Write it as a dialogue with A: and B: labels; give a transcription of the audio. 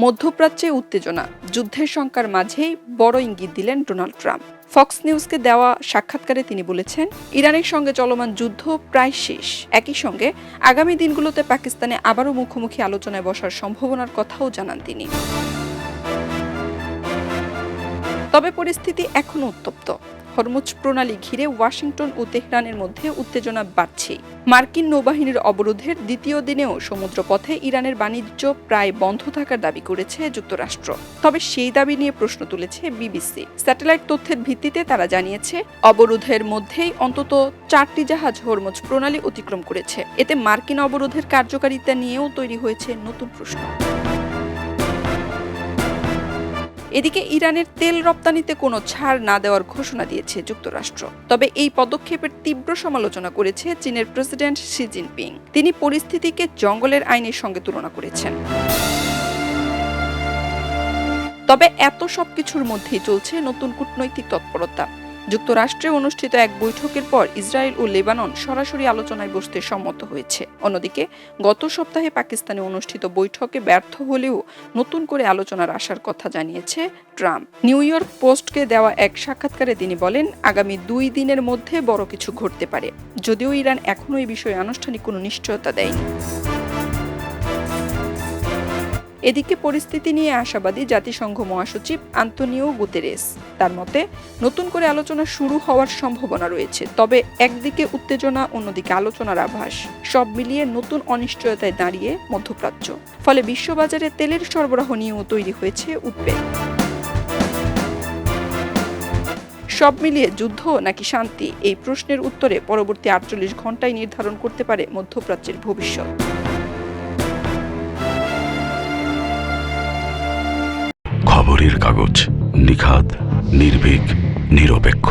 A: মধ্যপ্রাচ্যে উত্তেজনা, যুদ্ধের শঙ্কার মাঝেই বড় ইঙ্গিত দিলেন ডোনাল্ড ট্রাম্প। ফক্স নিউজকে দেওয়া সাক্ষাৎকারে তিনি বলেছেন, ইরানের সঙ্গে চলমান যুদ্ধ প্রায় শেষ। একই সঙ্গে আগামী দিনগুলোতে পাকিস্তানে আবারও মুখোমুখি আলোচনায় বসার সম্ভাবনার কথাও জানান তিনি। তবে পরিস্থিতি এখনো উত্তপ্ত। হরমুজ প্রণালী ঘিরে ওয়াশিংটন ও তেহরানের মধ্যে উত্তেজনা বাড়ছেই। মার্কিন নৌবাহিনীর অবরোধের দ্বিতীয় দিনেও সমুদ্রপথে ইরানের বাণিজ্য প্রায় বন্ধ থাকার দাবি করেছে যুক্তরাষ্ট্র। তবে সেই দাবি নিয়ে প্রশ্ন তুলেছে বিবিসি। স্যাটেলাইট তথ্যের ভিত্তিতে তারা জানিয়েছে, অবরোধের মধ্যেই অন্তত 4টি জাহাজ হরমুজ প্রণালী অতিক্রম করেছে। এতে মার্কিন অবরোধের কার্যকারিতা নিয়েও তৈরি হয়েছে নতুন প্রশ্ন। এদিকে ইরানের তেল রপ্তানিতে কোনো ছাড় না দেওয়ার ঘোষণা দিয়েছে যুক্তরাষ্ট্র। তবে এই পদক্ষেপের তীব্র সমালোচনা করেছে চীনের প্রেসিডেন্ট শি জিনপিং। তিনি পরিস্থিতিকে জঙ্গলের আইনের সঙ্গে তুলনা করেছেন। তবে এত সবকিছুর মধ্যেই চলছে নতুন কূটনৈতিক তৎপরতা। যুক্তরাষ্ট্রে অনুষ্ঠিত এক বৈঠকের পর ইসরায়েল ও লেবানন সরাসরি আলোচনায় বসতে সম্মত হয়েছে। অন্যদিকে গত সপ্তাহে পাকিস্তানে অনুষ্ঠিত বৈঠকে ব্যর্থ হলেও নতুন করে আলোচনার আসার কথা জানিয়েছে ট্রাম্প। নিউ ইয়র্ক পোস্টকে দেওয়া এক সাক্ষাৎকারে তিনি বলেন, আগামী 2 দিনের মধ্যে বড় কিছু ঘটতে পারে, যদিও ইরান এখনো এই বিষয়ে আনুষ্ঠানিক কোনো নিশ্চয়তা দেয়নি। এদিকে পরিস্থিতি নিয়ে আশাবাদী জাতিসংঘ মহাসচিব আন্তোনিও গুতেরেস। তার মতে, নতুন করে আলোচনা শুরু হওয়ার সম্ভাবনা রয়েছে। তবে একদিকে উত্তেজনা, অন্যদিকে আলোচনার আভাস, সব মিলিয়ে নতুন অনিশ্চয়তায় দাঁড়িয়ে মধ্যপ্রাচ্য। ফলে বিশ্ববাজারে তেলের সরবরাহ নিয়েও তৈরি হয়েছে উদ্বেগ। সব মিলিয়ে যুদ্ধ নাকি শান্তি, এই প্রশ্নের উত্তরে পরবর্তী 48 ঘন্টায় নির্ধারণ করতে পারে মধ্যপ্রাচ্যের ভবিষ্যৎ।
B: খবরের কাগজ, নিখাত, নির্ভীক, নিরপেক্ষ।